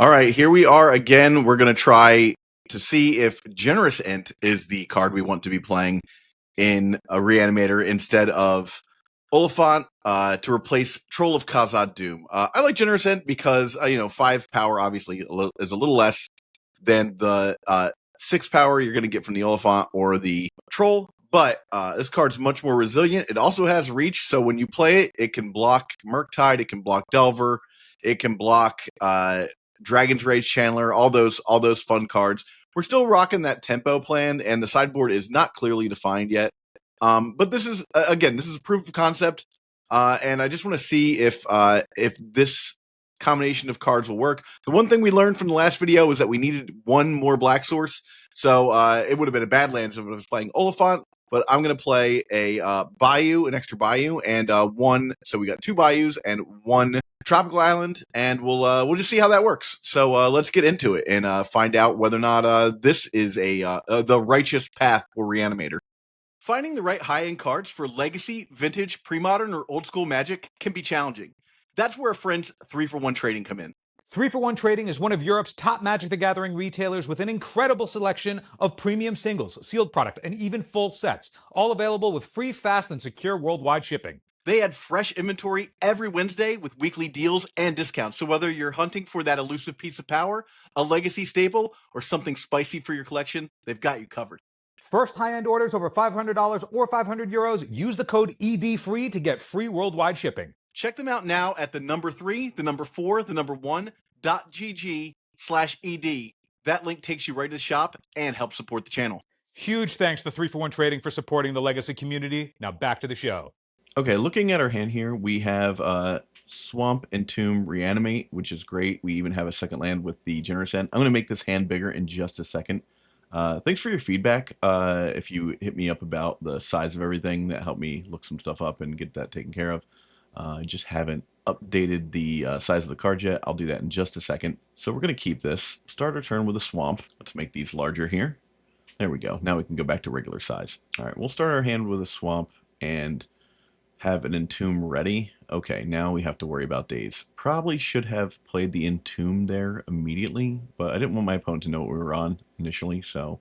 All right, here we are again. We're going to try to see if Generous Ent is the card we want to be playing in a Reanimator instead of Oliphant to replace Troll of Khazad Doom. I like Generous Ent because, 5 power obviously is a little less than the 6 power you're going to get from the Oliphant or the Troll. But this card's much more resilient. It also has reach, so when you play it, it can block Murktide, it can block Delver, it can block Dragon's Rage Channeler, all those fun cards. We're still rocking that tempo plan, and the sideboard is not clearly defined yet. But this is this is a proof of concept, and I just want to see if this combination of cards will work. The one thing we learned from the last video was that we needed one more black source, so it would have been a bad land if I was playing Oliphant. But I'm going to play a Bayou, an extra Bayou, and one. So we got 2 Bayous and 1 Tropical Island, and we'll just see how that works. So let's get into it and find out whether or not this is the righteous path for Reanimator. Finding the right high-end cards for Legacy, Vintage, Pre-Modern, or Old School Magic can be challenging. That's where our friends 3-for-1 Trading come in. 3-for-1 Trading is one of Europe's top Magic the Gathering retailers with an incredible selection of premium singles, sealed product, and even full sets, all available with free, fast, and secure worldwide shipping. They add fresh inventory every Wednesday with weekly deals and discounts. So whether you're hunting for that elusive piece of power, a legacy staple, or something spicy for your collection, they've got you covered. First high-end orders over $500 or 500 euros, use the code EDFREE to get free worldwide shipping. Check them out now at the number 3, the number 4, the number 1.gg/ED. That link takes you right to the shop and helps support the channel. Huge thanks to 3-for-1 Trading for supporting the Legacy community. Now back to the show. Okay, looking at our hand here, we have Swamp, Entomb, Reanimate, which is great. We even have a second land with the Generous Ent. I'm going to make this hand bigger in just a second. Thanks for your feedback. If you hit me up about the size of everything, that helped me look some stuff up and get that taken care of. I just haven't updated the size of the card yet. I'll do that in just a second. So we're going to keep this. Start our turn with a Swamp. Let's make these larger here. There we go. Now we can go back to regular size. All right, we'll start our hand with a Swamp and have an Entomb ready. Okay, now we have to worry about days. Probably should have played the Entomb there immediately, but I didn't want my opponent to know what we were on initially, so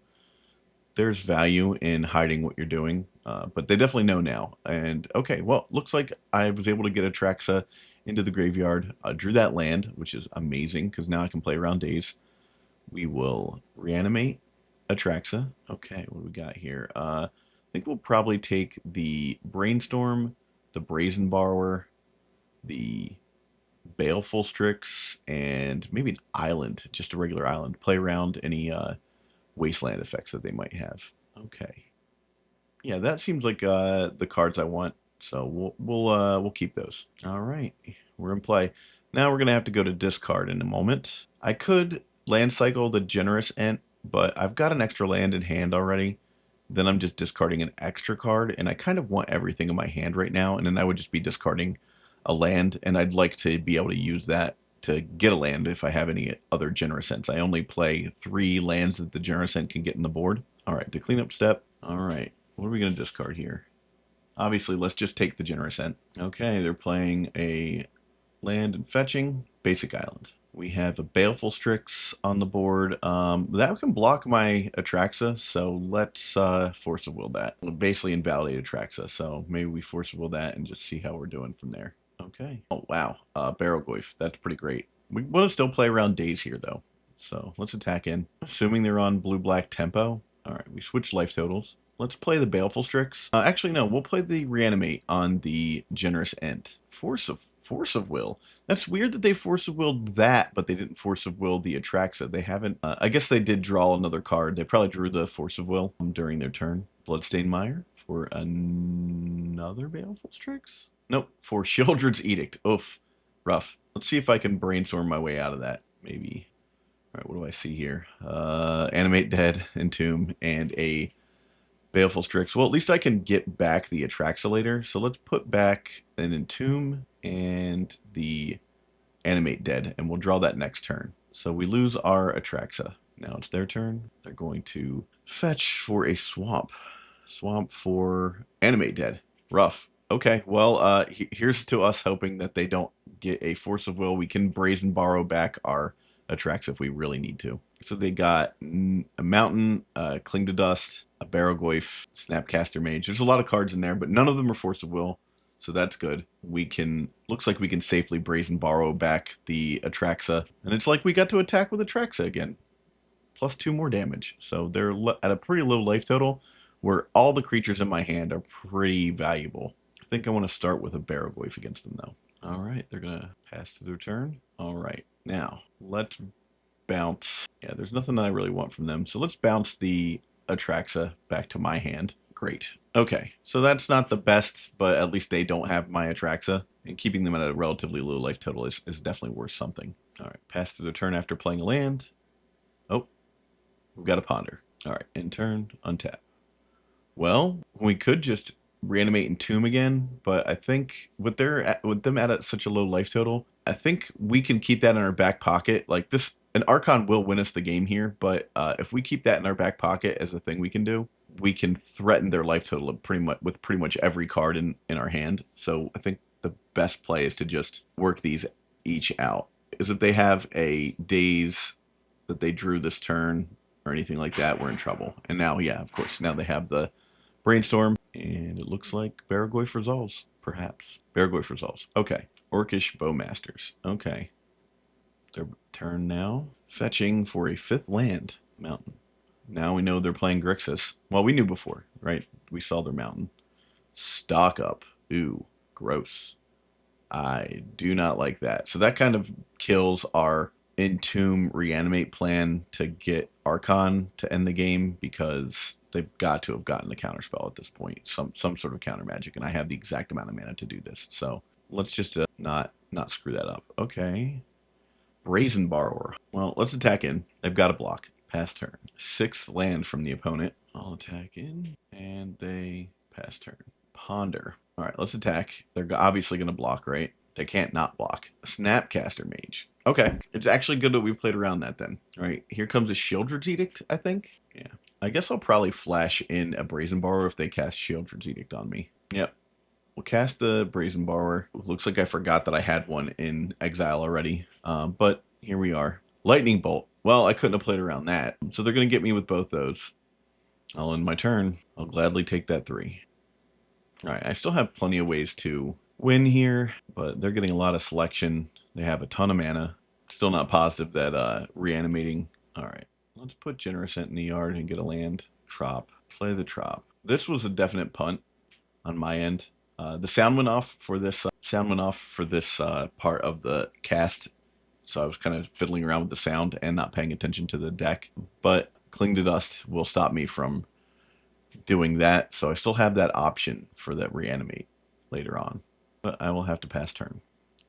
there's value in hiding what you're doing, but they definitely know now. And okay, well, looks like I was able to get Atraxa into the graveyard. Drew that land, which is amazing, because now I can play around days. We will reanimate Atraxa. Okay, what do we got here? I think we'll probably take the Brainstorm, the Brazen Borrower, the Baleful Strix, and maybe an island, just a regular island. Play around any wasteland effects that they might have. Okay, yeah, that seems like the cards I want, so we'll keep those. All right, we're in play. Now we're gonna have to go to discard in a moment. I could land cycle the Generous Ent, but I've got an extra land in hand already. Then I'm just discarding an extra card, and I kind of want everything in my hand right now, and then I would just be discarding a land, and I'd like to be able to use that to get a land if I have any other Generous Ents. I only play 3 lands that the Generous Ent can get in the board. All right, the cleanup step. All right, what are we going to discard here? Obviously, let's just take the Generous Ent. Okay, they're playing a land and fetching, basic island. We have a Baleful Strix on the board. That can block my Atraxa, so let's Force of Will that. We'll basically invalidate Atraxa, so maybe we Force of Will that and just see how we're doing from there. Okay. Oh, wow. Barrelgoyf. That's pretty great. We want to still play around days here, though. So let's attack in. Assuming they're on blue-black tempo. All right, we switch life totals. Let's play the Baleful Strix. Actually, no, we'll play the Reanimate on the Generous Ent. Force of Will. That's weird that they Force of Willed that, but they didn't Force of Will the Atraxa. They haven't. I guess they did draw another card. They probably drew the Force of Will during their turn. Bloodstained Mire for another Baleful Strix. Nope, for Sheoldred's Edict. Oof, rough. Let's see if I can brainstorm my way out of that. Maybe. All right, what do I see here? Animate Dead, Entomb, and a Baleful Strix. Well, at least I can get back the Atraxa later. So let's put back an Entomb and the Animate Dead, and we'll draw that next turn. So we lose our Atraxa. Now it's their turn. They're going to fetch for a Swamp. Swamp for Animate Dead. Rough. Okay, well, here's to us hoping that they don't get a Force of Will. We can Brazen Borrow back our Atraxa if we really need to. So they got a Mountain, Cling to Dust, a Barrowgoyf, Snapcaster Mage. There's a lot of cards in there, but none of them are Force of Will, so that's good. We can, looks like we can safely Brazen Borrow back the Atraxa, and it's like we got to attack with Atraxa again. Plus 2 more damage. So they're at a pretty low life total, where all the creatures in my hand are pretty valuable. I think I want to start with a Barrowgoyf against them, though. All right, they're going to pass through their turn. All right, now let's bounce. Yeah, there's nothing that I really want from them. So let's bounce the Atraxa back to my hand. Great. Okay, so that's not the best, but at least they don't have my Atraxa. And keeping them at a relatively low life total is definitely worth something. All right, pass through their turn after playing a land. Oh, we've got a Ponder. All right, end turn, untap. Well, we could just reanimate and tomb again, but I think with them at such a low life total, I think we can keep that in our back pocket. Like this, an Archon will win us the game here, but if we keep that in our back pocket as a thing we can do, we can threaten their life total with pretty much every card in our hand. So I think the best play is to just work these each out. Is if they have a daze that they drew this turn or anything like that, we're in trouble. And now, yeah, of course, now they have the Brainstorm, and it looks like Barrowgoyf resolves, perhaps. Barrowgoyf resolves. Okay. Orcish Bowmasters. Okay. Their turn now. Fetching for a 5th land. Mountain. Now we know they're playing Grixis. Well, we knew before, right? We saw their Mountain. Stock up. Ooh, gross. I do not like that. So that kind of kills our Entomb Reanimate plan to get Archon to end the game, because they've got to have gotten a counterspell at this point, some sort of counter magic, and I have the exact amount of mana to do this. So let's just not screw that up. Okay. Brazen Borrower. Well, let's attack in. They've got a block. Pass turn. 6th land from the opponent. I'll attack in, and they pass turn. Ponder. All right, let's attack. They're obviously going to block, right? They can't not block. Snapcaster Mage. Okay, it's actually good that we played around that then. All right, here comes a Shieldred's Edict, I think. Yeah, I guess I'll probably flash in a Brazen Borrower if they cast Shieldred's Edict on me. Yep. We'll cast the Brazen Borrower. Looks like I forgot that I had one in exile already, but here we are. Lightning Bolt. Well, I couldn't have played around that. So they're going to get me with both those. I'll end my turn. I'll gladly take that 3. All right, I still have plenty of ways to win here, but they're getting a lot of selection. They have a ton of mana. Still not positive that reanimating. All right, let's put Generous Ent in the yard and get a land. Trop. Play the Trop. This was a definite punt on my end. The sound went off for this. Part of the cast, so I was kind of fiddling around with the sound and not paying attention to the deck. But Cling to Dust will stop me from doing that, so I still have that option for that reanimate later on. But I will have to pass turn.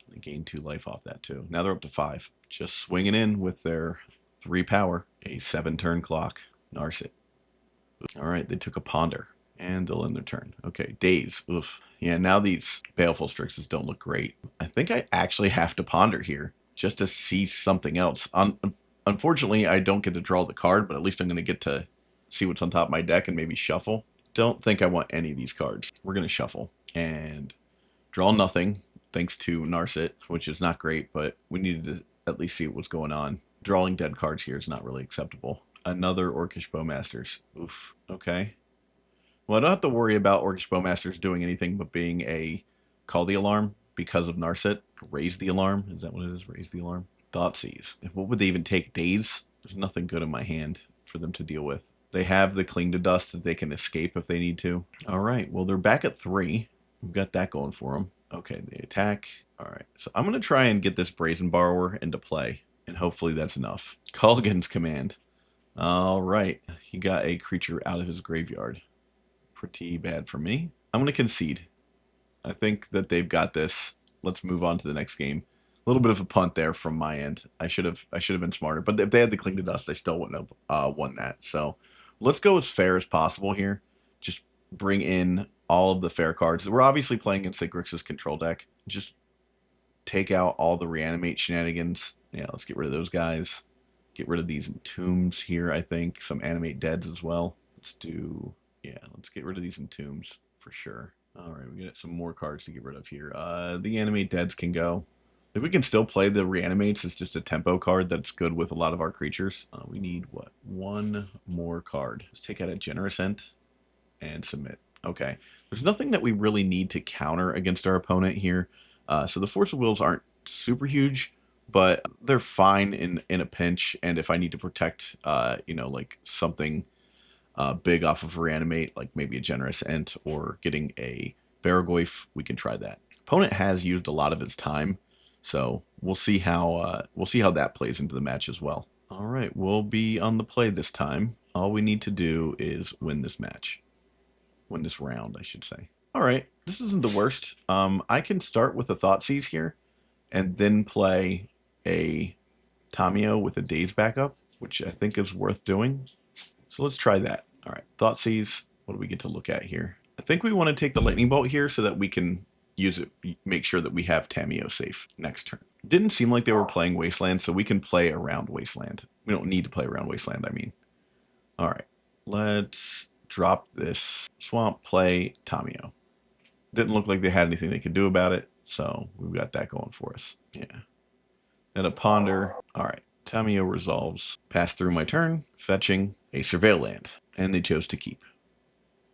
They gain 2 life off that too. Now they're up to 5. Just swinging in with their 3 power. A 7-turn clock. Narset. All right, they took a Ponder. And they'll end their turn. Okay, Daze. Oof. Yeah, now these Baleful Strixes don't look great. I think I actually have to Ponder here just to see something else. Unfortunately, I don't get to draw the card, but at least I'm going to get to see what's on top of my deck and maybe shuffle. Don't think I want any of these cards. We're going to shuffle and draw nothing, thanks to Narset, which is not great, but we needed to at least see what was going on. Drawing dead cards here is not really acceptable. Another Orcish Bowmasters. Oof. Okay. Well, I don't have to worry about Orcish Bowmasters doing anything but being a Call the Alarm because of Narset. Raise the Alarm. Is that what it is? Raise the Alarm. Thoughtseize. What would they even take? Daze? There's nothing good in my hand for them to deal with. They have the Cling to Dust that they can escape if they need to. All right. Well, they're back at 3. We've got that going for them. Okay, they attack. All right. So I'm going to try and get this Brazen Borrower into play, and hopefully that's enough. Culligan's Command. All right. He got a creature out of his graveyard. Pretty bad for me. I'm going to concede. I think that they've got this. Let's move on to the next game. A little bit of a punt there from my end. I should have been smarter. But if they had the Cling to Dust, they still wouldn't have won that. So let's go as fair as possible here. Just bring in all of the fair cards. We're obviously playing against a Grixis control deck. Just take out all the reanimate shenanigans. Yeah, let's get rid of those guys. Get rid of these entombs here, I think. Some animate deads as well. Let's get rid of these entombs for sure. All right, we got some more cards to get rid of here. The animate deads can go. If we can still play the Reanimates, it's just a tempo card that's good with a lot of our creatures. We need, what, one more card. Let's take out a Generous Ent and submit. Okay. There's nothing that we really need to counter against our opponent here. So the Force of Wills aren't super huge, but they're fine in a pinch. And if I need to protect, like something big off of Reanimate, like maybe a Generous Ent or getting a Baragoyf, we can try that. Opponent has used a lot of his time, so we'll see how that plays into the match as well. All right, we'll be on the play this time. All we need to do is win this match. Win this round, I should say. All right, this isn't the worst. I can start with a Thoughtseize here, and then play a Tamiyo with a Daze backup, which I think is worth doing. So let's try that. All right, Thoughtseize. What do we get to look at here? I think we want to take the Lightning Bolt here so that we can use it, make sure that we have Tamiyo safe next turn. Didn't seem like they were playing Wasteland, so we can play around Wasteland. We don't need to play around Wasteland, I mean. All right, let's drop this Swamp, play Tamiyo. Didn't look like they had anything they could do about it, so we've got that going for us. Yeah. And a Ponder. All right, Tamiyo resolves. Pass through my turn, fetching a Surveil land, and they chose to keep.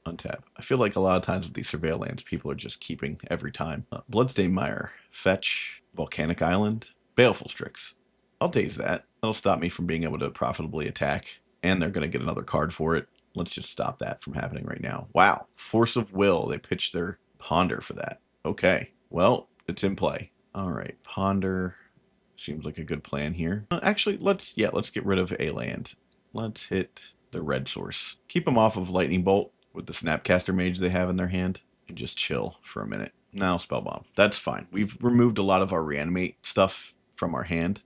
Untap. I feel like a lot of times with these Surveil lands, people are just keeping every time. Bloodstained Mire, fetch, Volcanic Island, Baleful Strix. I'll daze that. That'll stop me from being able to profitably attack, and they're going to get another card for it. Let's just stop that from happening right now. Wow, Force of Will. They pitched their Ponder for that. Okay, well, it's in play. All right, Ponder seems like a good plan here. Actually, let's get rid of a land. Let's hit the red source. Keep them off of Lightning Bolt with the Snapcaster Mage they have in their hand, and just chill for a minute. Now Spellbomb. That's fine. We've removed a lot of our Reanimate stuff from our hand,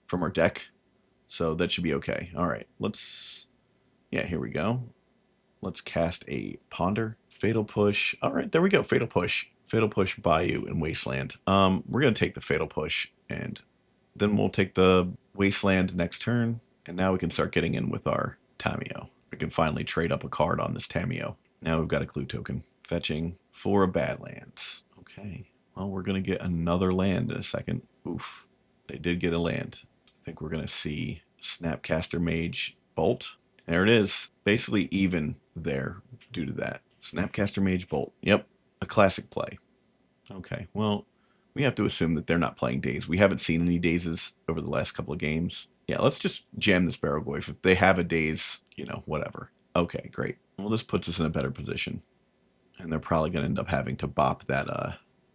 from our deck, so that should be okay. All right, here we go. Let's cast a Ponder. Fatal Push. All right, there we go. Fatal Push. Fatal Push, Bayou, and Wasteland. We're going to take the Fatal Push, and then we'll take the Wasteland next turn, and now we can start getting in with our Tamiyo. We can finally trade up a card on this Tamiyo. Now we've got a clue token. Fetching for Badlands. Okay. Well, we're going to get another land in a second. Oof. They did get a land. I think we're going to see Snapcaster Mage Bolt. There it is. Basically even there due to that. Snapcaster Mage Bolt. Yep. A classic play. Okay. Well, we have to assume that they're not playing Daze. We haven't seen any Dazes over the last couple of games. Yeah, let's just jam this Baragoyf. If they have a Daze, whatever. Okay, great. Well, this puts us in a better position. And they're probably going to end up having to bop that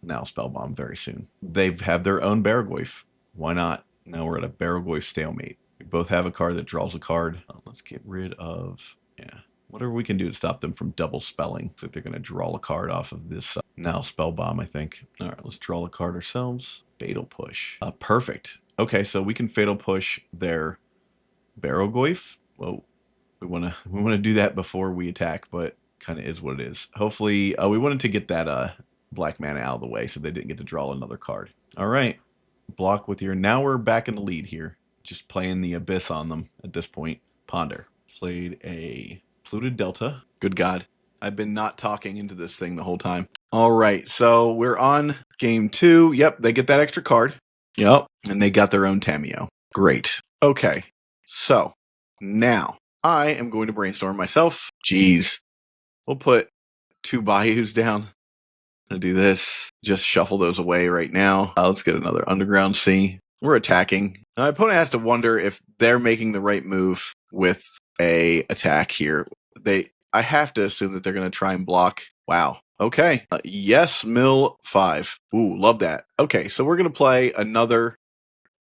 now Spellbomb very soon. They have their own Baragoyf. Why not? Now we're at a Baragoyf stalemate. We both have a card that draws a card. Let's get rid of, whatever we can do to stop them from double spelling. So they're going to draw a card off of this now Spellbomb, I think. All right, let's draw a card ourselves. Fatal Push. Perfect. Okay, so we can Fatal Push their Baragoyf. Whoa. We want to do that before we attack, but kind of is what it is. Hopefully, we wanted to get that black mana out of the way so they didn't get to draw another card. All right. Block with your... Now we're back in the lead here. Just playing the Abyss on them at this point. Ponder. Played a Polluted Delta. Good God. I've been not talking into this thing the whole time. All right, so we're on game 2. Yep, they get that extra card. Yep, and they got their own Tamiyo. Great. Okay, so now I am going to brainstorm myself. Jeez. We'll put 2 Bayous down. I'll do this. Just shuffle those away right now. Let's get another Underground Sea. We're attacking. Now, my opponent has to wonder if they're making the right move with a attack here. I have to assume that they're going to try and block. Wow. Okay. Yes, mill 5. Ooh, love that. Okay, so we're going to play another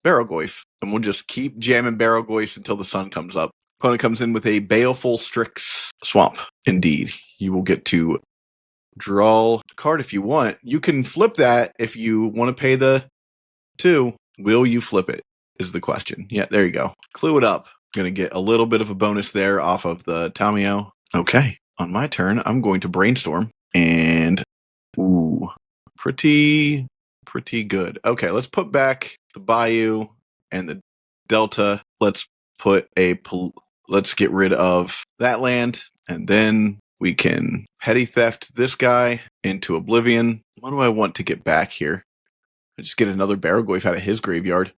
Baragoyf, and we'll just keep jamming Baragoyfs until the sun comes up. Opponent comes in with a Baleful Strix Swamp. Indeed. You will get to draw a card if you want. You can flip that if you want to pay the 2. Will you flip it, is the question. Yeah, there you go. Clue it up. Going to get a little bit of a bonus there off of the Tamiyo. Okay, on my turn, I'm going to brainstorm. And, ooh, pretty good. Okay, let's put back the Bayou and the Delta. Let's get rid of that land. And then we can petty theft this guy into oblivion. What do I want to get back here? Just get another Barrogoyf out of his graveyard.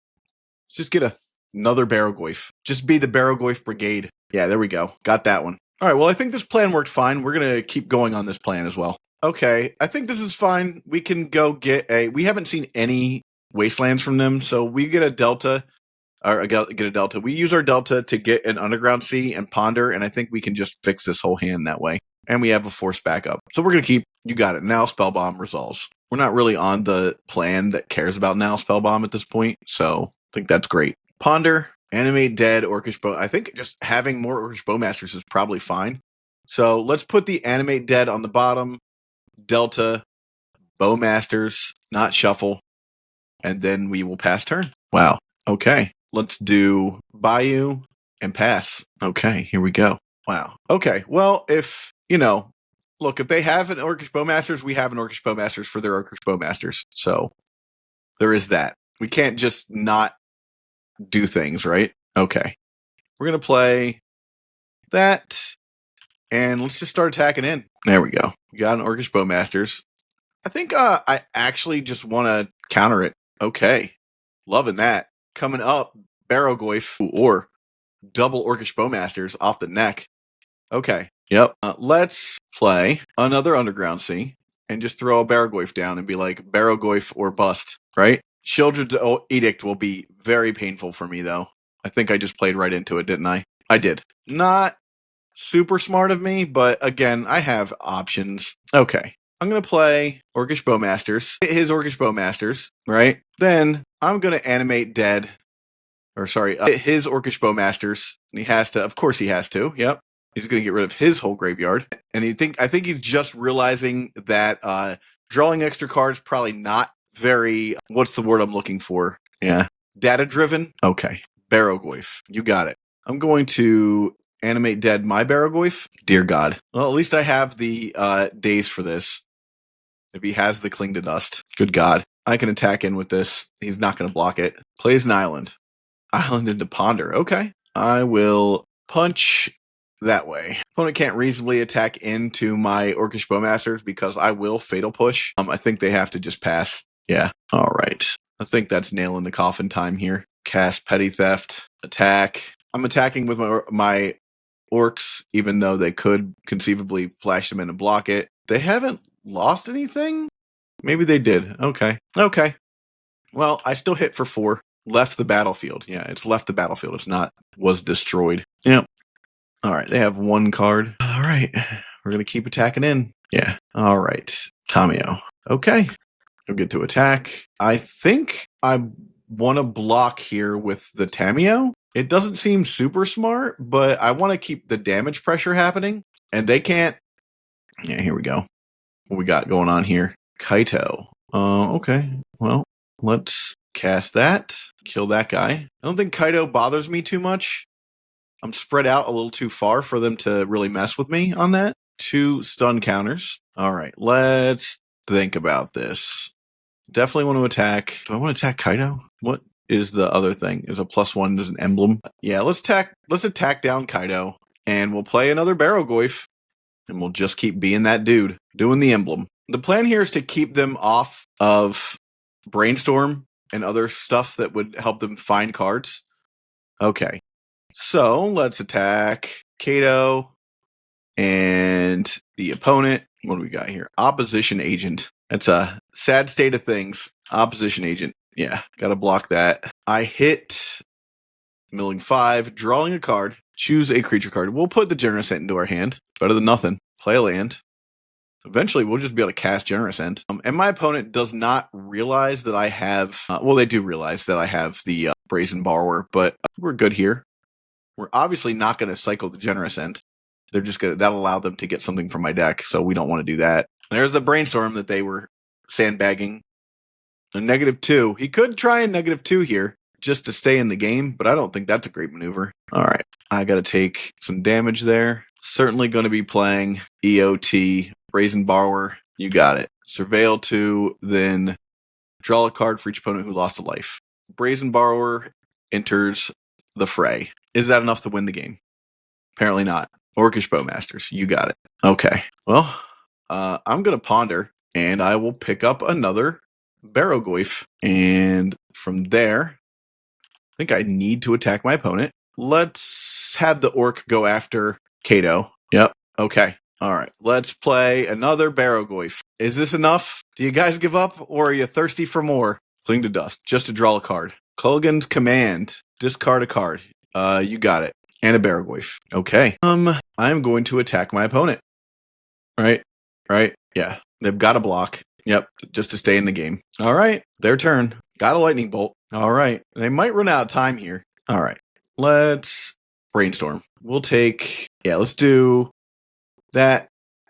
Let's just get another Barrogoyf. Just be the Barrogoyf Brigade. Yeah, there we go. Got that one. All right, well, I think this plan worked fine. We're going to keep going on this plan as well. Okay, I think this is fine. We can go get we haven't seen any wastelands from them, so we get a Delta, or get a Delta. We use our Delta to get an Underground Sea and Ponder, and I think we can just fix this whole hand that way. And we have a force backup. So we're going to keep, you got it. Now Spellbomb resolves. We're not really on the plan that cares about now Spellbomb at this point, so I think that's great. Ponder, Animate Dead, Orcish Bow. I think just having more Orcish Bowmasters is probably fine. So let's put the Animate Dead on the bottom, Delta, Bowmasters, not shuffle, and then we will pass turn. Wow. Okay. Let's do Bayou and pass. Okay, here we go. Wow. Okay. Well, if, look, if they have an Orcish Bowmasters, we have an Orcish Bowmasters for their Orcish Bowmasters. So there is that. We can't just not do things, right? Okay. We're going to play that, and let's just start attacking in. There we go. We got an Orcish Bowmasters. I think I actually just want to counter it. Okay. Loving that. Coming up, Barrogoyf or double Orcish Bowmasters off the neck. Okay. Yep. Let's play another Underground Sea and just throw a Barrogoyf down and be like, Barrogoyf or bust, right? Children's Edict will be very painful for me, though. I think I just played right into it, didn't I? I did. Not super smart of me, but again, I have options. Okay. I'm going to play Orcish Bowmasters, his Orcish Bowmasters, right? Then I'm going to animate Dead, or sorry, his Orcish Bowmasters. And he has to, of course he has to, yep. He's going to get rid of his whole graveyard. And I think he's just realizing that drawing extra cards probably not very, what's the word I'm looking for? Yeah. Data-driven? Okay. Barrogoyf. You got it. I'm going to animate Dead my Barrogoyf. Dear God. Well, at least I have the days for this. If he has the Cling to Dust. Good God. I can attack in with this. He's not going to block it. Plays an island. Island into Ponder. Okay. I will punch that way. Opponent can't reasonably attack into my Orcish Bowmasters because I will Fatal Push. I think they have to just pass. Yeah. All right. I think that's nail in the coffin time here. Cast Petty Theft. Attack. I'm attacking with my Orcs, even though they could conceivably flash them in and block it. They haven't lost anything? Maybe they did. Okay. Okay. Well, I still hit for 4. Left the battlefield. Yeah, it's left the battlefield. It's not was destroyed. Yep. All right. They have 1 card. All right. We're going to keep attacking in. Yeah. All right. Tamio. Okay. We'll get to attack. I think I want to block here with the Tamio. It doesn't seem super smart, but I want to keep the damage pressure happening. And they can't. Yeah, here we go. What we got going on here? Kaito. Okay. Well, let's cast that. Kill that guy. I don't think Kaito bothers me too much. I'm spread out a little too far for them to really mess with me on that. 2 stun counters. All right. Let's think about this. Definitely want to attack. Do I want to attack Kaito? What is the other thing? Is a +1 as an emblem? Yeah, let's attack down Kaito. And we'll play another Barrogoyf. And we'll just keep being that dude, doing the emblem. The plan here is to keep them off of Brainstorm and other stuff that would help them find cards. Okay. So let's attack Kaito and the opponent. What do we got here? Opposition Agent. That's a sad state of things. Opposition Agent. Yeah, gotta block that. I hit milling 5, drawing a card. Choose a creature card. We'll put the Generous Ent into our hand. Better than nothing. Play a land. Eventually, we'll just be able to cast Generous Ent. And my opponent does not realize that I have... well, they do realize that I have the Brazen Borrower, but we're good here. We're obviously not going to cycle the Generous Ent. They're just going to... That'll allow them to get something from my deck, so we don't want to do that. There's the Brainstorm that they were sandbagging. A -2. He could try a -2 here, just to stay in the game, but I don't think that's a great maneuver. All right. I got to take some damage there. Certainly going to be playing EOT, Brazen Borrower. You got it. Surveil 2, then draw a card for each opponent who lost a life. Brazen Borrower enters the fray. Is that enough to win the game? Apparently not. Orcish Bowmasters. You got it. Okay. Well, I'm going to ponder, and I will pick up another Barrowgoyf. And from there, I think I need to attack my opponent. Let's have the orc go after Kato. Yep. Okay. All right. Let's play another Barrowgoyf. Is this enough? Do you guys give up, or are you thirsty for more? Cling to dust, just to draw a card. Kulgan's command. Discard a card. You got it. And a Barrowgoyf. Okay. I'm going to attack my opponent. Right? Yeah. They've got a block. Yep. Just to stay in the game. All right. Their turn. Got a lightning bolt. All right. They might run out of time here. All right. Let's brainstorm. We'll take, let's do that,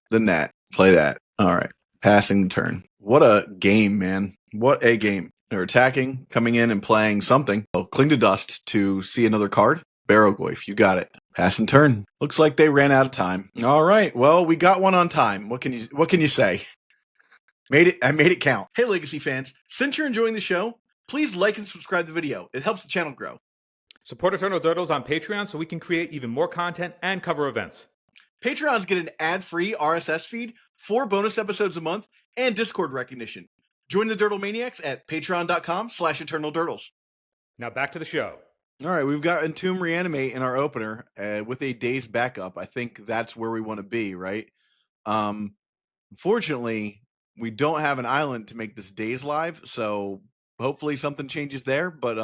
then that. Play that. All right. Passing the turn. What a game, man. What a game. They're attacking, coming in and playing something. Oh, cling to dust to see another card. Barrowgoyf, you got it. Passing turn. Looks like they ran out of time. All right. Well, we got one on time. What can you say? I made it count. Hey, Legacy fans. Since you're enjoying the show, please like and subscribe the video. It helps the channel grow. Support Eternal Turtles on Patreon so we can create even more content and cover events. Patreons get an ad-free RSS feed, 4 bonus episodes a month, and Discord recognition. Join the Dirtle Maniacs at patreon.com/eternaldurtles. Now back to the show. All right, we've got Entomb Reanimate in our opener with a day's backup. I think that's where we want to be, right? Unfortunately, we don't have an island to make this days live, so hopefully something changes there, but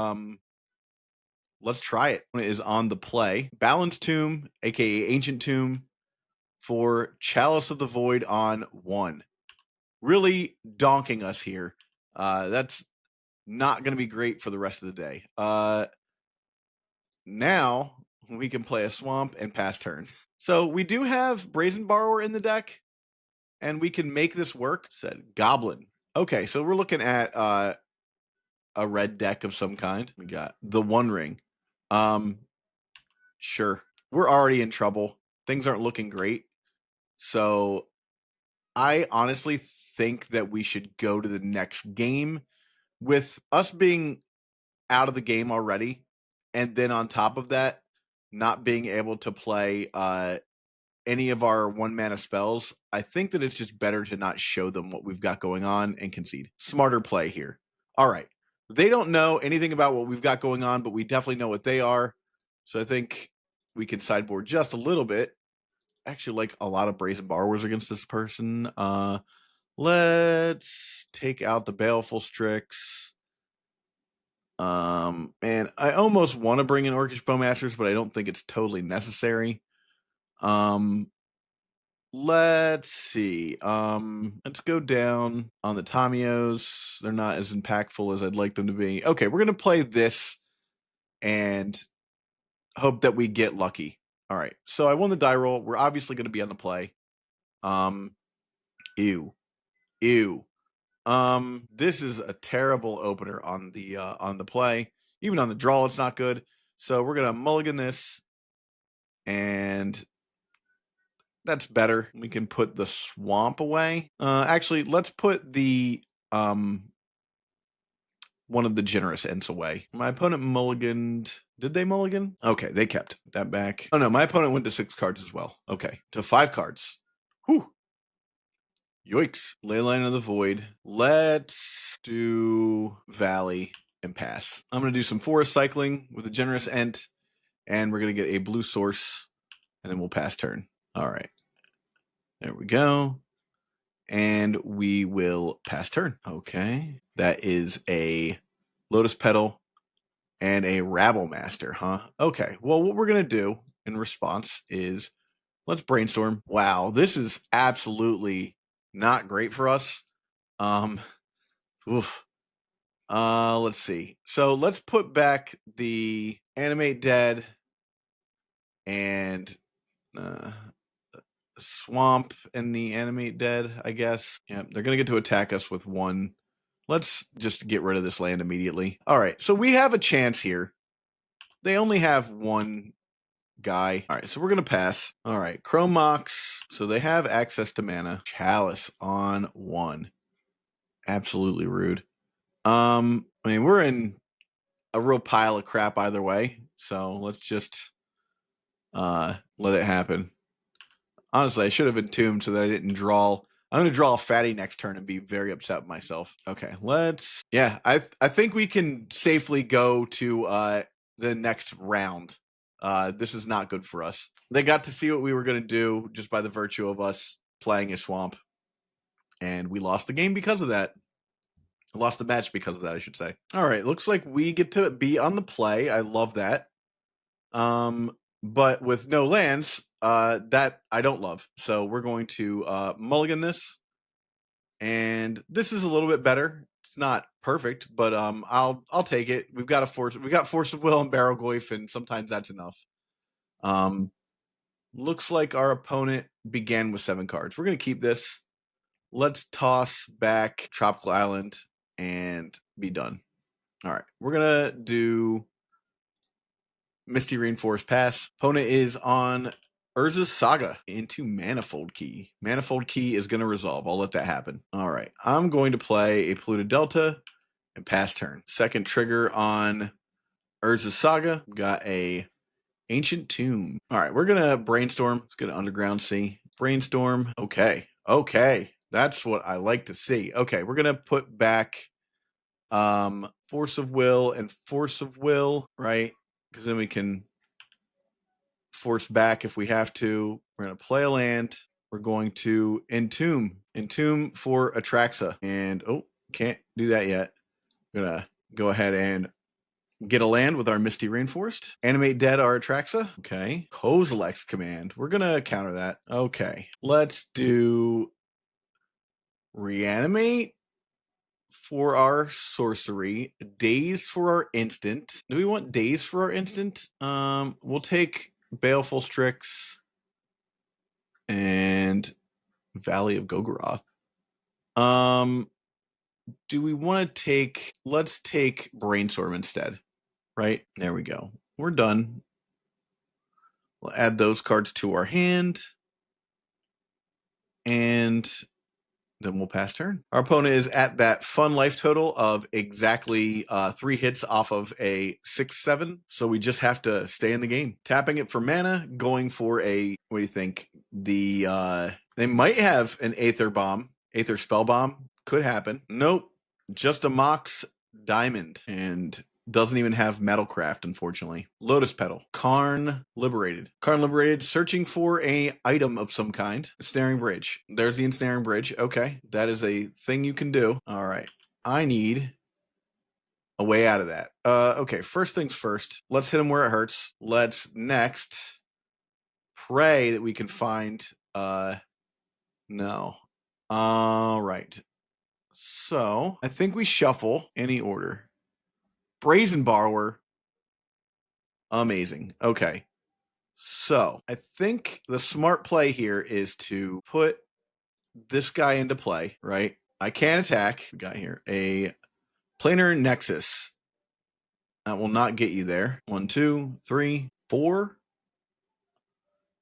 let's try it. It is on the play. Balanced Tomb, aka Ancient Tomb, for Chalice of the Void on 1. Really donking us here. That's not going to be great for the rest of the day. Now we can play a Swamp and pass turn. So we do have Brazen Borrower in the deck, and we can make this work. Said Goblin. Okay, so we're looking at a red deck of some kind. We got the One Ring. Sure. We're already in trouble. Things aren't looking great. So I honestly think that we should go to the next game with us being out of the game already. And then on top of that, not being able to play any of our 1-mana spells. I think that it's just better to not show them what we've got going on and concede. Smarter play here. All right. They don't know anything about what we've got going on, but we definitely know what they are. So I think we can sideboard just a little bit. Actually, like a lot of Brazen Borrowers against this person. Let's take out the Baleful Strix. And I almost want to bring in Orcish Bowmasters, but I don't think it's totally necessary. Let's see. Let's go down on the Tamios. They're not as impactful as I'd like them to be. Okay, we're gonna play this and hope that we get lucky. All right. So I won the die roll. We're obviously gonna be on the play. Ew. This is a terrible opener on the play. Even on the draw, it's not good. So we're gonna mulligan this, and that's better. We can put the Swamp away. Actually, let's put the one of the Generous Ents away. My opponent mulliganed. Did they mulligan? Okay, they kept that back. Oh no, my opponent went to 6 cards as well. Okay, to 5 cards. Whew. Yoicks. Leyline of the Void. Let's do Valley and pass. I'm going to do some forest cycling with a Generous Ent, and we're going to get a blue source, and then we'll pass turn. All right. There we go. And we will pass turn. Okay. That is a Lotus Petal and a Rabble Master, huh? Okay. Well, what we're going to do in response is let's brainstorm. Wow, this is absolutely not great for us. Oof. Let's see. So let's put back the Animate Dead and Swamp and the Animate Dead, I guess. Yeah, they're going to get to attack us with 1. Let's just get rid of this land immediately. All right, so we have a chance here. They only have 1 guy. All right, so we're going to pass. All right, Chrome Mox. So they have access to mana. Chalice on 1. Absolutely rude. I mean, we're in a real pile of crap either way. So let's just let it happen. Honestly, I should have entombed so that I didn't draw I'm going to draw a fatty next turn and be very upset with myself. Okay, let's... Yeah, I think we can safely go to the next round. This is not good for us. They got to see what we were going to do just by the virtue of us playing a swamp. And we lost the game because of that. Lost the match because of that, I should say. All right, looks like we get to be on the play. I love that. But with no lands, that I don't love. So we're going to mulligan this. And this is a little bit better. It's not perfect, but I'll take it. We've got Force of Will and Barrowgoyf, and sometimes that's enough. Looks like our opponent began with 7 cards. We're gonna keep this. Let's toss back Tropical Island and be done. All right, we're gonna do Misty Rainforest pass. Opponent is on Urza's Saga into Manifold Key. Manifold Key is going to resolve. I'll let that happen. All right. I'm going to play a Polluted Delta and pass turn. Second trigger on Urza's Saga. Got a Ancient Tomb. All right. We're going to Brainstorm. Let's get an Underground Sea. Brainstorm. Okay. Okay. That's what I like to see. Okay. We're going to put back Force of Will and Force of Will, right? Because then we can force back if we have to. We're going to play a land. We're going to Entomb. Entomb for Atraxa. And, oh, can't do that yet. We're going to go ahead and get a land with our Misty Rainforest. Animate Dead our Atraxa. Okay. Kozilek's Command. We're going to counter that. Okay. Let's do Reanimate for our sorcery. Daze for our instant. Do we want Daze for our instant? We'll take Baleful Strix and Valley of Gogoroth. Do we want to take... Let's take Brainstorm instead. Right? There we go. We're done. We'll add those cards to our hand. And then we'll pass turn. Our opponent is at that fun life total of exactly 3 hits off of a 6/7. So we just have to stay in the game. Tapping it for mana, going for a... What do you think? They might have an Aether Spell Bomb. Could happen. Nope. Just a Mox Diamond. And doesn't even have Metalcraft, unfortunately. Lotus Petal. Karn Liberated. Karn Liberated, searching for a item of some kind. Ensnaring Bridge. There's the Ensnaring Bridge. Okay, that is a thing you can do. All right. I need a way out of that. Okay, first things first. Let's hit him where it hurts. Let's next pray that we can find... No. All right. So, I think we shuffle any order. Brazen Borrower. Amazing. Okay. So, I think the smart play here is to put this guy into play, right? I can attack. We got here a Planar Nexus. That will not get you there. 1, 2, 3, 4.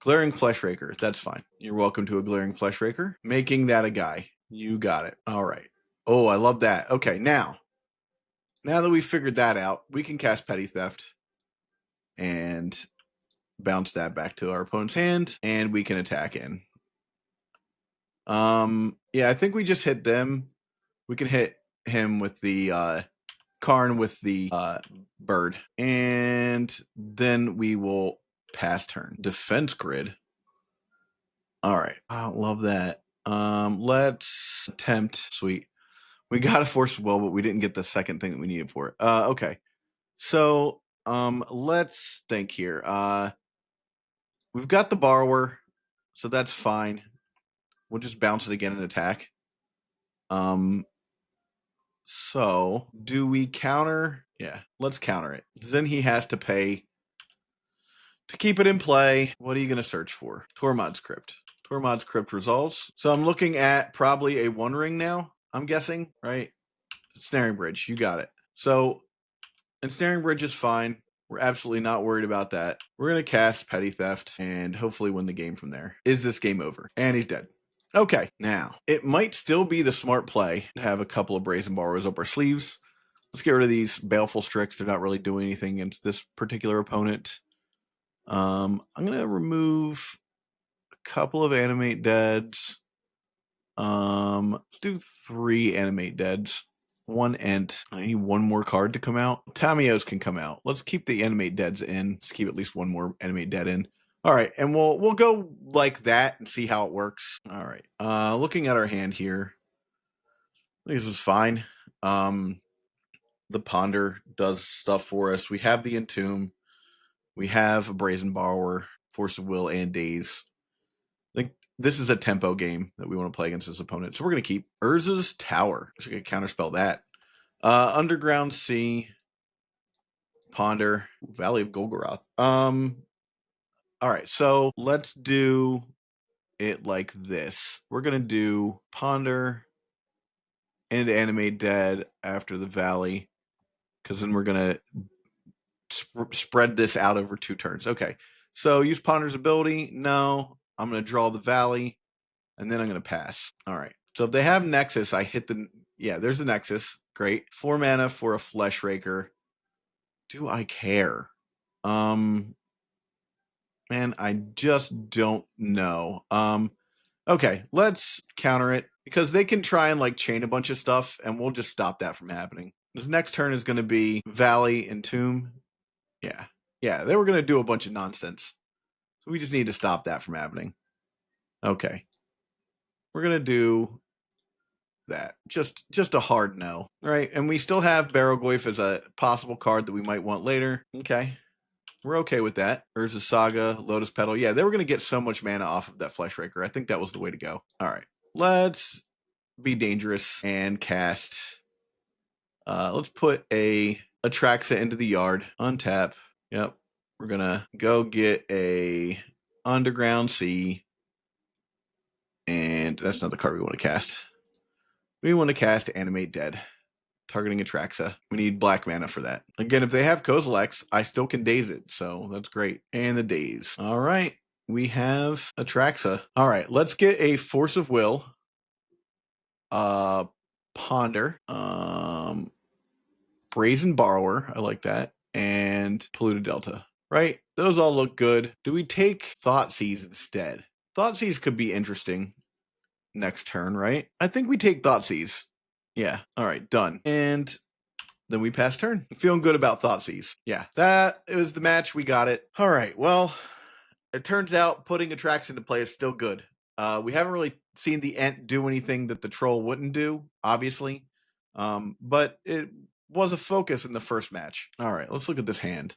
Glaring Fleshraker. That's fine. You're welcome to a Glaring Fleshraker. Making that a guy. You got it. All right. Oh, I love that. Okay, now that we've figured that out, we can cast Petty Theft and bounce that back to our opponent's hand, and we can attack in. Yeah, I think we just hit them. We can hit him with the Karn with the bird, and then we will pass turn. Defense Grid. All right, I love that. Let's attempt. Sweet. We got a Force of Will, but we didn't get the second thing that we needed for it. Okay. So, let's think here. We've got the Borrower, so that's fine. We'll just bounce it again and attack. So, do we counter? Yeah, let's counter it. Then he has to pay to keep it in play. What are you going to search for? Tormod's Crypt. Tormod's Crypt resolves. So I'm looking at probably a One Ring now, I'm guessing, right? Snaring Bridge, you got it. So, Ensnaring Bridge is fine. We're absolutely not worried about that. We're going to cast Petty Theft and hopefully win the game from there. Is this game over? And he's dead. Okay, now, it might still be the smart play to have a couple of Brazen Borrowers up our sleeves. Let's get rid of these Baleful Strix. They're not really doing anything against this particular opponent. I'm going to remove a couple of Animate Deads. Let's do 3 animate deads. 1 Ent. I need 1 more card to come out. Tamiyo's can come out. Let's keep the animate deads in. Let's keep at least 1 more animate dead in. All right, and we'll go like that and see how it works. All right. Looking at our hand here, I think this is fine. The Ponder does stuff for us. We have the Entomb. We have a Brazen Borrower, Force of Will, and Daze. I think this is a tempo game that we want to play against this opponent. So we're going to keep Urza's Tower. So we can counterspell that. Underground Sea, Ponder, Valley of Golgoroth. All right, so let's do it like this. We're going to do Ponder and Animate Dead after the Valley, because then we're going to spread this out over 2 turns. Okay, so use Ponder's ability. No, I'm going to draw the Valley, and then I'm going to pass. All right, so if they have Nexus, I hit the... Yeah, there's the Nexus. Great. 4 mana for a Fleshraker. Do I care? Man, I just don't know. Okay, let's counter it, because they can try and like chain a bunch of stuff, and we'll just stop that from happening. This next turn is going to be Valley and Tomb. Yeah, they were going to do a bunch of nonsense, so we just need to stop that from happening. Okay, we're going to do that. Just a hard no. All right, and we still have Barrowgoyf as a possible card that we might want later. Okay, we're okay with that. Urza Saga, Lotus Petal. Yeah, they were going to get so much mana off of that Fleshraker. I think that was the way to go. All right, let's be dangerous and cast. Let's put a Atraxa into the yard. Untap. Yep. We're going to go get a Underground Sea. And that's not the card we want to cast. We want to cast Animate Dead, targeting Atraxa. We need black mana for that. Again, if they have Kozilek's, I still can daze it, so that's great. And the daze. All right, we have Atraxa. All right, let's get a Force of Will. Ponder. Brazen Borrower, I like that. And Polluted Delta. Right, those all look good. Do we take Thoughtseize instead? Thoughtseize could be interesting next turn, right? I think we take Thoughtseize. Yeah. All right, done. And then we pass turn. I'm feeling good about Thoughtseize. Yeah, that it was the match. We got it. All right. Well, it turns out putting Atraxa into play is still good. We haven't really seen the Ent do anything that the Troll wouldn't do, obviously. But it was a focus in the first match. All right, let's look at this hand.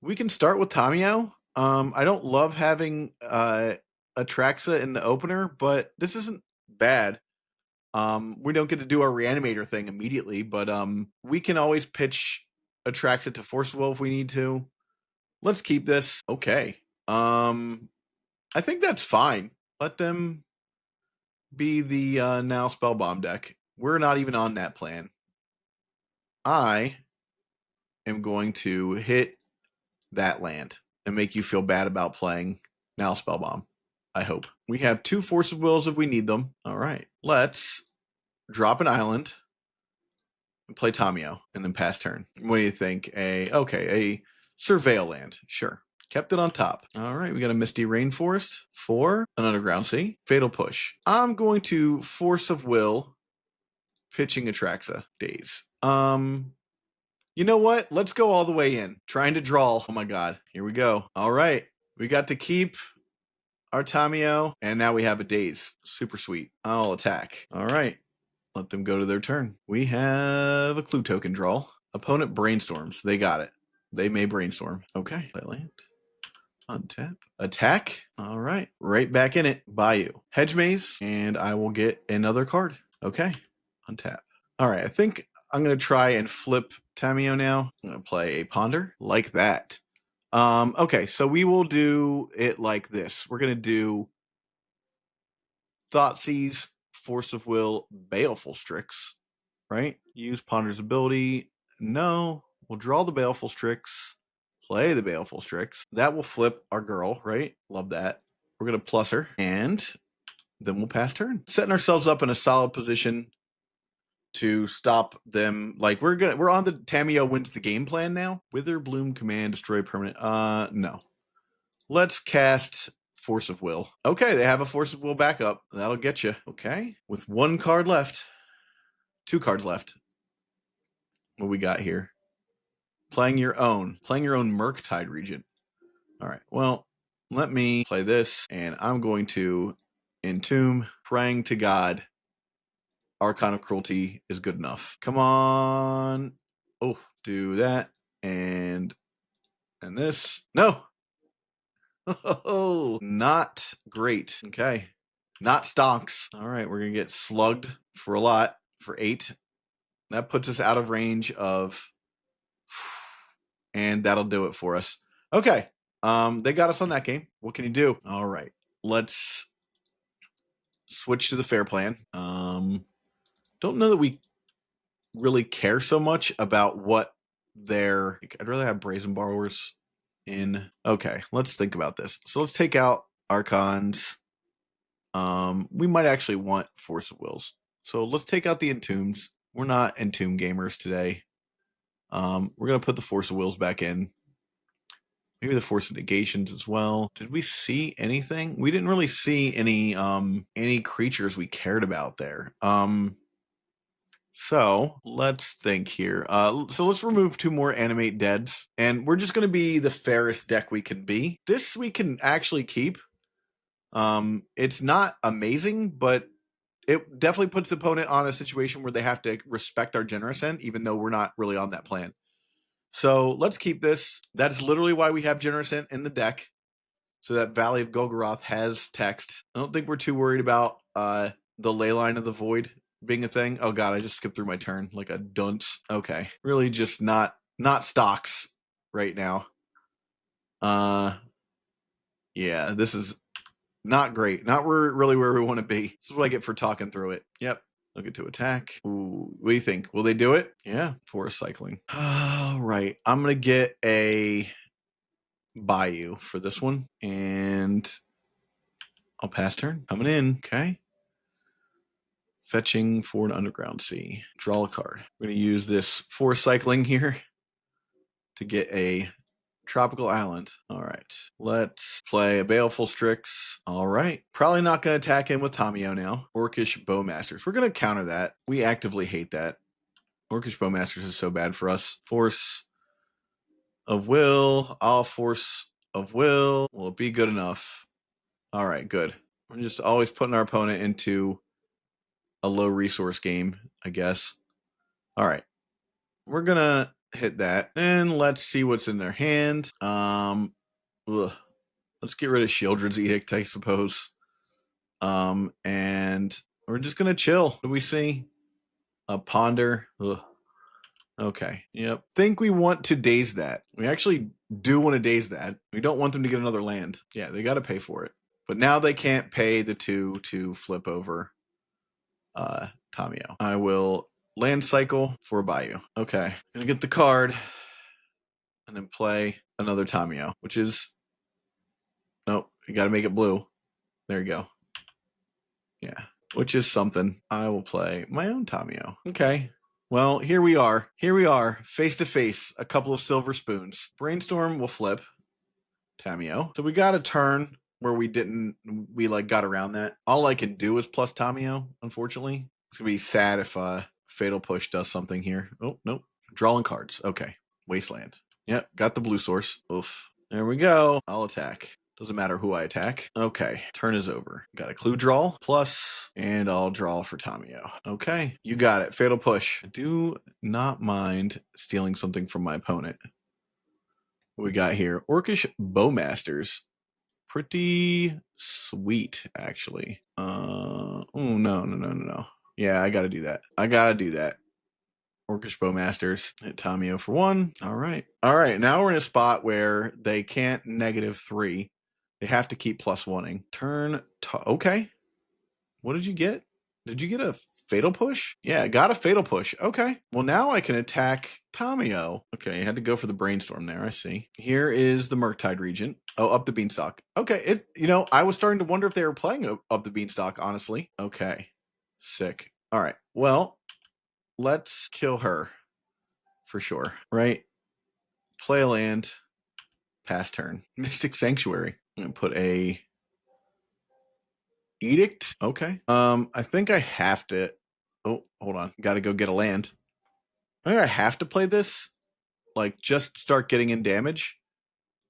We can start with Tamiyo. I don't love having Atraxa in the opener, but this isn't bad. We don't get to do our Reanimator thing immediately, but we can always pitch Atraxa to Force Will if we need to. Let's keep this. Okay. I think that's fine. Let them be the now Spellbomb deck. We're not even on that plan. I am going to hit that land and make you feel bad about playing now Spellbomb. I hope. We have 2 Force of Wills if we need them. All right. Let's drop an island and play Tamiyo and then pass turn. What do you think? A Surveil land. Sure. Kept it on top. All right, we got a Misty Rainforest for an Underground Sea. Fatal Push. I'm going to Force of Will, pitching Atraxa. Daze. You know what? Let's go all the way in. Trying to draw. Oh my god. Here we go. All right. We got to keep our Tamiyo, and now we have a Daze. Super sweet. I'll attack. All right. Let them go to their turn. We have a clue token draw. Opponent brainstorms. They got it. They may brainstorm. Okay. Play land. Untap. Attack. All right. Right back in it. Bayou. Hedge Maze. And I will get another card. Okay. Untap. All right. I think I'm going to try and flip Tamiyo now. I'm going to play a Ponder. Like that. Okay. So we will do it like this. We're going to do Thoughtseize, Force of Will, Baleful Strix. Right? Use Ponder's ability. No. We'll draw the Baleful Strix. Play the Baleful Strix. That will flip our girl, right? Love that. We're going to plus her, and then we'll pass turn. Setting ourselves up in a solid position to stop them. Like, we're on the Tamiyo wins the game plan now. Wither, Bloom, Command, Destroy Permanent. No. Let's cast Force of Will. Okay, they have a Force of Will backup. That'll get you. Okay, with 1 card left. 2 cards left. What we got here? Playing your own Murktide Regent. All right, well, let me play this, and I'm going to Entomb, praying to God. Archon of Cruelty is good enough. Come on. Oh, do that, and this. No. Oh, not great. Okay. Not stonks. All right, we're going to get slugged for a lot, for 8. That puts us out of range of... And that'll do it for us. Okay. They got us on that game. What can you do? All right. Let's switch to the fair plan. Don't know that we really care so much about what their... I'd rather have Brazen Borrowers in. Okay, let's think about this. So let's take out Archons. We might actually want Force of Wills. So let's take out the Entombs. We're not Entomb gamers today. We're going to put the Force of Wills back in. Maybe the Force of Negations as well. Did we see anything? We didn't really see any creatures we cared about there. So let's think here. So let's remove 2 more Animate Deads. And we're just going to be the fairest deck we can be. This we can actually keep. It's not amazing, but it definitely puts the opponent on a situation where they have to respect our Generous Ent, even though we're not really on that plan. So let's keep this. That's literally why we have Generous Ent in the deck. So that Valley of Golgoroth has text. I don't think we're too worried about the Leyline of the Void being a thing. Oh god, I just skipped through my turn like a dunce. Okay. Really just not stocks right now. Yeah, this is not great. Not really where we want to be. This is what I get for talking through it. Yep. Look to attack. Ooh, what do you think? Will they do it? Yeah, Forest Cycling. All right. I'm going to get a Bayou for this one. And I'll pass turn. Coming in. Okay. Fetching for an Underground Sea. Draw a card. We're going to use this Forest Cycling here to get a Tropical Island. All right. Let's play a Baleful Strix. All right. Probably not going to attack him with Tamiyo now. Orcish Bowmasters. We're going to counter that. We actively hate that. Orcish Bowmasters is so bad for us. Force of Will. All Force of Will. Will it be good enough? All right. Good. We're just always putting our opponent into a low resource game, I guess. All right. We're going to hit that. And let's see what's in their hand. Let's get rid of Shieldred's Edict, I suppose. And we're just gonna chill. What do we see? A Ponder. Ugh. Okay. Yep. Think we want to daze that. We actually do want to daze that. We don't want them to get another land. Yeah, they got to pay for it. But now they can't pay the 2 to flip over Tamiyo. I will land cycle for a Bayou. Okay. Gonna get the card and then play another Tamiyo, which is... Nope. You got to make it blue. There you go. Yeah. Which is something. I will play my own Tamiyo. Okay. Well, here we are. Here we are. Face to face. A couple of silver spoons. Brainstorm will flip Tamiyo. So we got a turn where we got around that. All I can do is plus Tamiyo, unfortunately. It's going to be sad if Fatal Push does something here. Oh, nope. Drawing cards. Okay. Wasteland. Yep. Got the blue source. Oof. There we go. I'll attack. Doesn't matter who I attack. Okay, turn is over. Got a clue draw, plus, and I'll draw for Tamiyo. Okay, you got it. Fatal Push. I do not mind stealing something from my opponent. What we got here? Orcish Bowmasters. Pretty sweet, actually. Oh, no. Yeah, I gotta do that. Orcish Bowmasters. Hit Tamiyo for 1. All right. Now we're in a spot where they can't -3. They have to keep +1ing. Turn. Okay. What did you get? Did you get a Fatal Push? Yeah, I got a Fatal Push. Okay. Well, now I can attack Tamiyo. Okay, I had to go for the Brainstorm there. I see. Here is the Murktide Regent. Oh, up the Beanstalk. Okay. I was starting to wonder if they were playing up the Beanstalk, honestly. Okay. Sick. All right. Well, let's kill her. For sure. Right? Play a land. Pass turn. Mystic Sanctuary. I'm going to put a Edict. Okay. I think I have to. Oh, hold on. Got to go get a land. I think I have to play this. Like, just start getting in damage.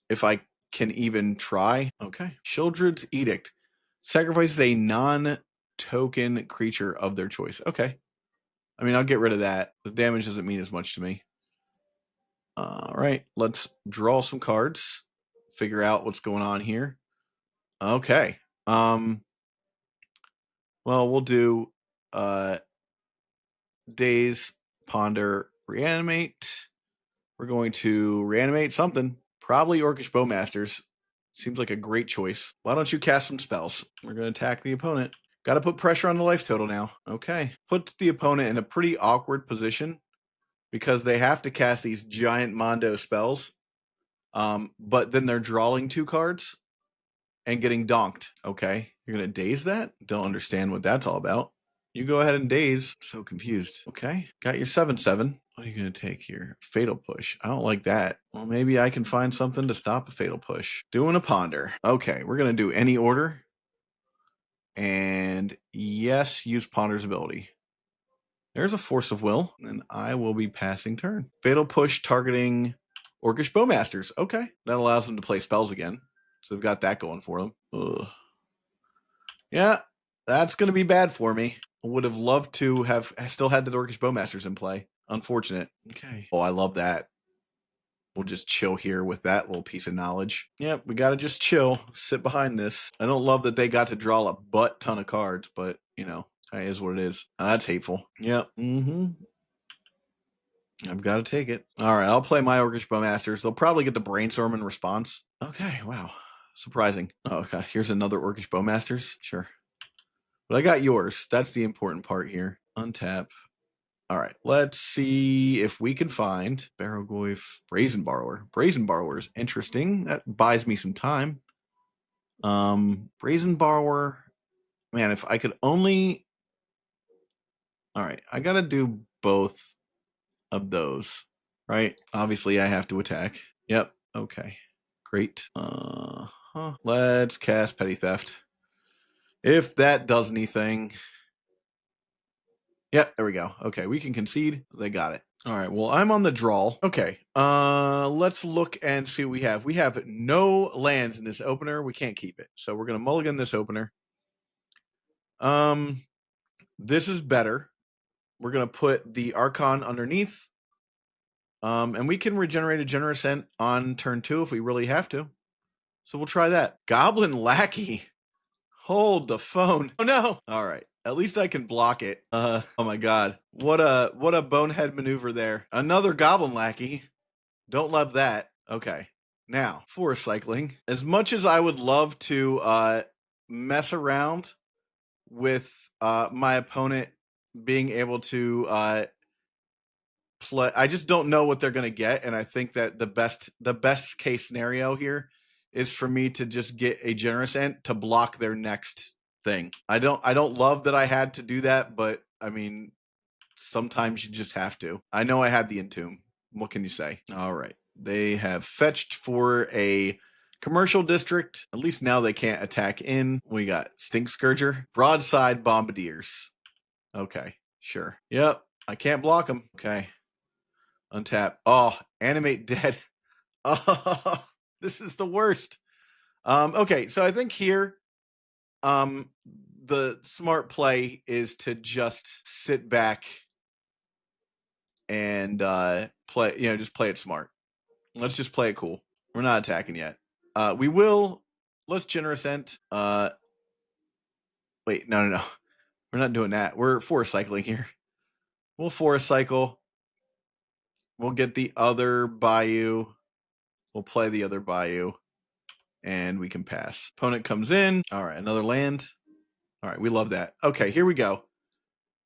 If I can even try. Okay. Childred's Edict. Sacrifices a non-token creature of their choice. Okay. I mean, I'll get rid of that. The damage doesn't mean as much to me. All right. Let's draw some cards. Figure out what's going on here. Okay. Well, we'll do Daze, Ponder, Reanimate. We're going to reanimate something. Probably Orcish Bowmasters. Seems like a great choice. Why don't you cast some spells? We're going to attack the opponent. Got to put pressure on the life total now. Okay. Puts the opponent in a pretty awkward position because they have to cast these giant Mondo spells. But then they're drawing 2 cards and getting donked. Okay. You're going to daze that? Don't understand what that's all about. You go ahead and daze. So confused. Okay. Got your 7/7. What are you going to take here? Fatal Push. I don't like that. Well, maybe I can find something to stop a Fatal Push. Doing a Ponder. Okay. We're going to do any order. And yes, use Ponder's ability. There's a Force of Will. And I will be passing turn. Fatal Push targeting Orcish Bowmasters. Okay. That allows them to play spells again. So they've got that going for them. Ugh. Yeah, that's going to be bad for me. I would have loved to have still had the Orcish Bowmasters in play. Unfortunate. Okay. Oh, I love that. We'll just chill here with that little piece of knowledge. Yep, we got to just chill. Sit behind this. I don't love that they got to draw a butt ton of cards, but, you know, it is what it is. That's hateful. Yep. I've got to take it. All right, I'll play my Orcish Bowmasters. They'll probably get the Brainstorm in response. Okay, wow. Surprising. Oh, God, here's another Orcish Bowmasters. Sure. But I got yours. That's the important part here. Untap. All right, let's see if we can find Barogoyf Brazen Borrower. Brazen Borrower is interesting. That buys me some time. Brazen Borrower. Man, if I could only... All right, I got to do both of those, right? Obviously, I have to attack. Yep, okay. Great. Let's cast Petty Theft. If that does anything... Yep, there we go. Okay, we can concede. They got it. All right, well, I'm on the draw. Okay, let's look and see what we have. We have no lands in this opener. We can't keep it. So we're going to mulligan this opener. This is better. We're going to put the Archon underneath. And we can regenerate a Generous Ent on turn 2 if we really have to. So we'll try that. Goblin Lackey. Hold the phone. Oh, no. All right. At least I can block it. Oh my God. What a bonehead maneuver there. Another Goblin Lackey. Don't love that. Okay. Now, Forest Cycling. As much as I would love to mess around with my opponent being able to play, I just don't know what they're going to get, and I think that the best case scenario here is for me to just get a Generous Ent to block their next thing. I don't love that I had to do that, but I mean, sometimes you just have to. I know I had the Entomb. What can you say? All right. They have fetched for a commercial district. At least now they can't attack in. We got Stink Scourger. Broadside Bombardiers. Okay, sure. Yep, I can't block them. Okay. Untap. Oh, Animate Dead. Oh, this is the worst. Okay, so I think here the smart play is to just sit back and play, just play it smart. Let's just play it cool. We're not attacking yet. We will. Let's Generous Ent. Wait, no. We're not doing that. We're Forest Cycling here. We'll Forest Cycle. We'll get the other Bayou. We'll play the other Bayou. And we can pass. Opponent comes in. All right, another land. All right, we love that. Okay, here we go.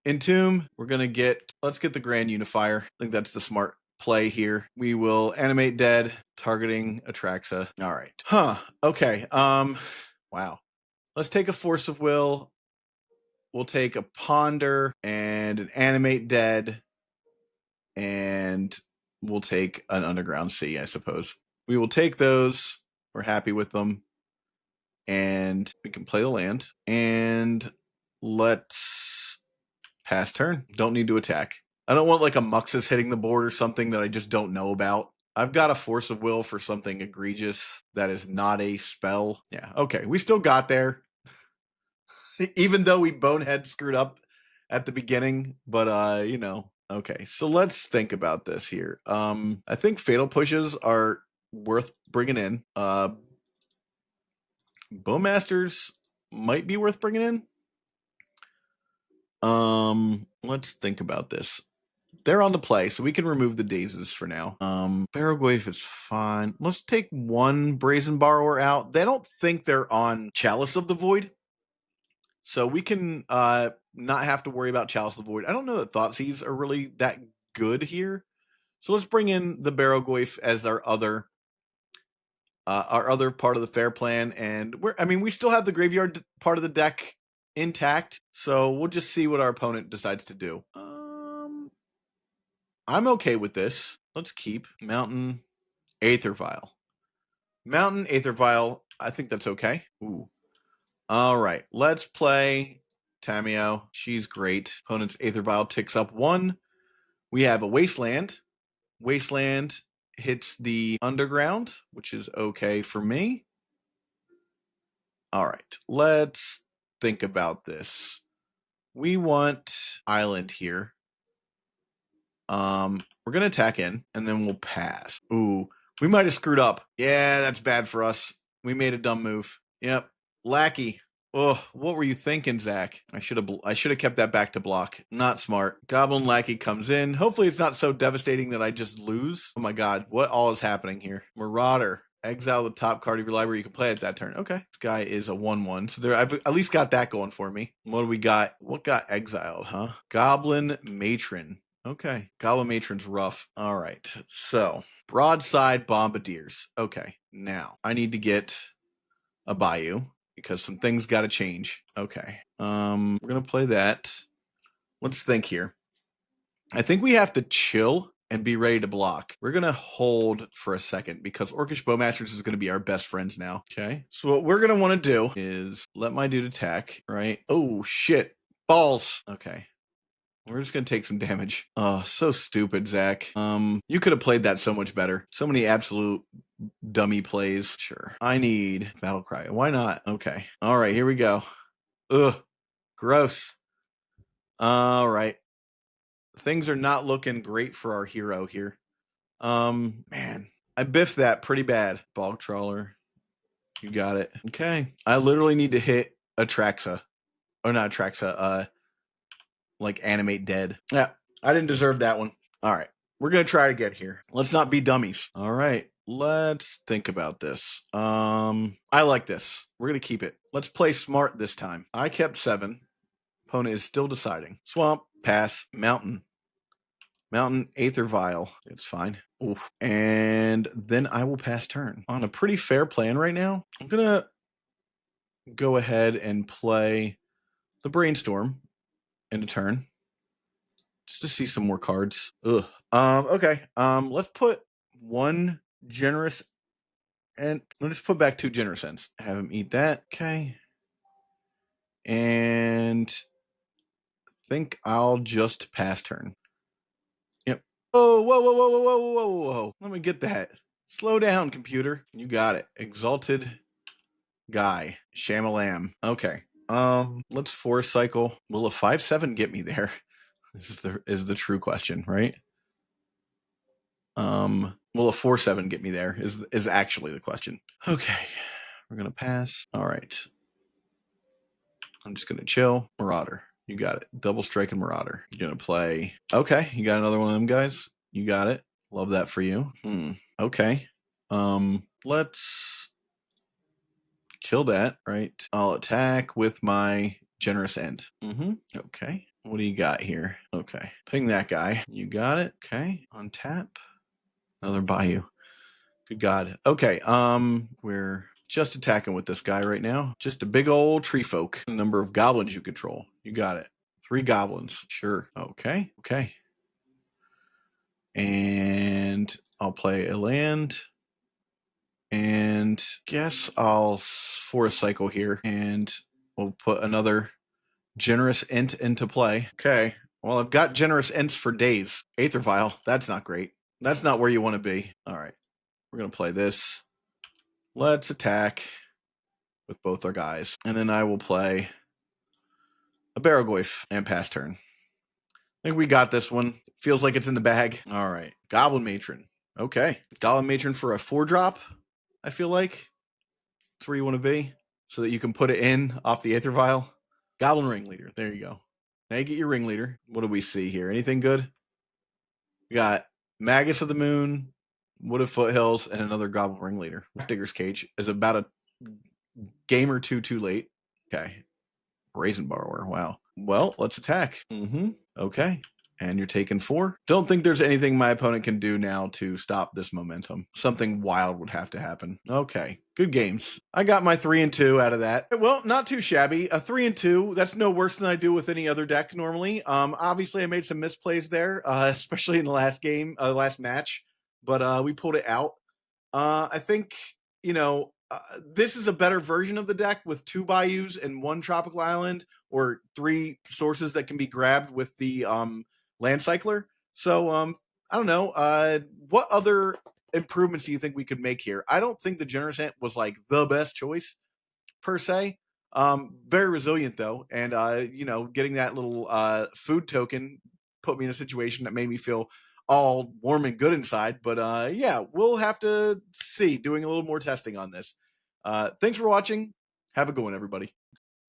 Entomb, we're going to let's get the Grand Unifier. I think that's the smart play here. We will Animate Dead, targeting Atraxa. All right. Okay. Wow. Let's take a Force of Will. We'll take a Ponder and an Animate Dead. And we'll take an Underground Sea, I suppose. We will take those. We're happy with them. And we can play the land. And let's pass turn. Don't need to attack. I don't want like a Muxus hitting the board or something that I just don't know about. I've got a Force of Will for something egregious that is not a spell. Yeah, okay. We still got there. Even though we bonehead screwed up at the beginning. But, you know, okay. So let's think about this here. I think Fatal Pushes are worth bringing in. Bowmasters might be worth bringing in. Let's think about this. They're on the play, so we can remove the dazes for now. Barrowgwaif is fine. Let's take one Brazen Borrower out. They don't think they're on Chalice of the Void, so we can not have to worry about Chalice of the Void. I don't know that Thoughtseize are really that good here, so let's bring in the Barrowgwaif as our other part of the fair plan. And we still have the graveyard part of the deck intact, so we'll just see what our opponent decides to do. I'm okay with this. Let's keep Mountain Aether Vial. Mountain Aether Vial, I think that's okay. Ooh. All right, let's play Tamio. She's great. Opponent's Aether Vial ticks up 1. We have a Wasteland. Wasteland hits the Underground, which is okay for me. All right, let's think about this. We want Island here. We're gonna attack in, and then we'll pass. Ooh, we might have screwed up. Yeah, that's bad for us. We made a dumb move. Yep, Lackey. Oh, what were you thinking, Zach? I should have kept that back to block. Not smart. Goblin Lackey comes in. Hopefully, it's not so devastating that I just lose. Oh my God, what all is happening here? Marauder. Exile the top card of your library. You can play it that turn. Okay. This guy is a 1/1. So I've at least got that going for me. What do we got? What got exiled, huh? Goblin Matron. Okay. Goblin Matron's rough. All right. So, Broadside Bombardiers. Okay. Now, I need to get a Bayou because some things got to change. Okay. We're going to play that. Let's think here. I think we have to chill and be ready to block. We're going to hold for a second because Orcish Bowmasters is going to be our best friends now. Okay. So what we're going to want to do is let my dude attack, right? Oh, shit. Balls. Okay. We're just going to take some damage. Oh, so stupid, Zach. You could have played that so much better. So many absolute dummy plays. Sure. I need Battle Cry. Why not? Okay. All right, here we go. Ugh. Gross. All right. Things are not looking great for our hero here. Man, I biffed that pretty bad. Bog Trawler. You got it. Okay. I literally need to hit Atraxa. Or not Atraxa, like Animate Dead. Yeah, I didn't deserve that one. All right. We're going to try again here. Let's not be dummies. All right. Let's think about this. I like this. We're going to keep it. Let's play smart this time. I kept 7. Opponent is still deciding. Swamp, pass, Mountain. Mountain, Aether Vial. It's fine. Oof. And then I will pass turn. On a pretty fair plan right now, I'm going to go ahead and play the Brainstorm in a turn. Just to see some more cards. Ugh. Okay. Let's put one Generous Ent. Let's put back 2 Generous Ents. Have him eat that. Okay. And think I'll just pass turn. Yep. Oh, whoa, whoa, whoa, whoa, whoa, whoa, whoa. Let me get that. Slow down, computer. You got it. Exalted Guy. Shamalam. Okay. Let's Force Cycle. Will a 5/7 get me there? This is the true question, right? Will a 4/7 get me there is actually the question. Okay. We're gonna pass. All right. I'm just gonna chill. Marauder. You got it. Double Strike and Marauder. You're gonna play. Okay, you got another one of them guys. You got it. Love that for you. Okay. Let's kill that, right? I'll attack with my Generous Ent. Okay. What do you got here? Okay. Ping that guy. You got it. Okay. Untap. Another Bayou. Good God. Okay. We're just attacking with this guy right now. Just a big old tree folk. The number of goblins you control. You got it. 3 goblins. Sure. Okay. Okay. And I'll play a land. And guess I'll force cycle here, and we'll put another Generous Ent into play. Okay. Well, I've got Generous Ents for days. Aether Vial. That's not great. That's not where you want to be. All right. We're going to play this. Let's attack with both our guys. And then I will play a Barrogoyf and pass turn. I think we got this one. Feels like it's in the bag. All right. Goblin Matron. Okay. Goblin Matron for a 4-drop, I feel like. That's where you want to be, so that you can put it in off the Aether Vial. Goblin Ringleader. There you go. Now you get your Ringleader. What do we see here? Anything good? We got Magus of the Moon, Wood of Foothills, and another Goblin Ringleader. Digger's Cage is about a game or two too late. Okay. Brazen Borrower. Wow. Well, let's attack. Okay. And you're taking 4. Don't think there's anything my opponent can do now to stop this momentum. Something wild would have to happen. Okay. Good games. I got my 3 and 2 out of that. Well, not too shabby. A 3 and 2. That's no worse than I do with any other deck normally. Obviously I made some misplays there, especially in the last game, last match. But we pulled it out. I think, you know, this is a better version of the deck with 2 bayous and 1 tropical island, or 3 sources that can be grabbed with the land cycler. So I don't know. What other improvements do you think we could make here? I don't think the Generous Ent was like the best choice per se. Very resilient though, and you know, getting that little food token put me in a situation that made me feel all warm and good inside. But yeah, we'll have to see, doing a little more testing on this. Thanks for watching. Have a good one, everybody.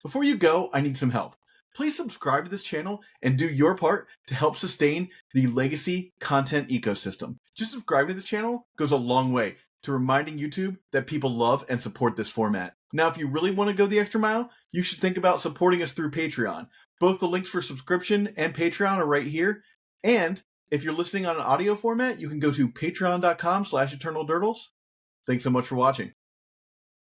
Before you go, I need some help. Please subscribe to this channel and do your part to help sustain the Legacy content ecosystem. Just subscribing to this channel goes a long way to reminding YouTube that people love and support this format. Now, if you really want to go the extra mile, you should think about supporting us through Patreon. Both the links for subscription and Patreon are right here. And if you're listening on an audio format, you can go to patreon.com/eternaldurdles. Thanks so much for watching.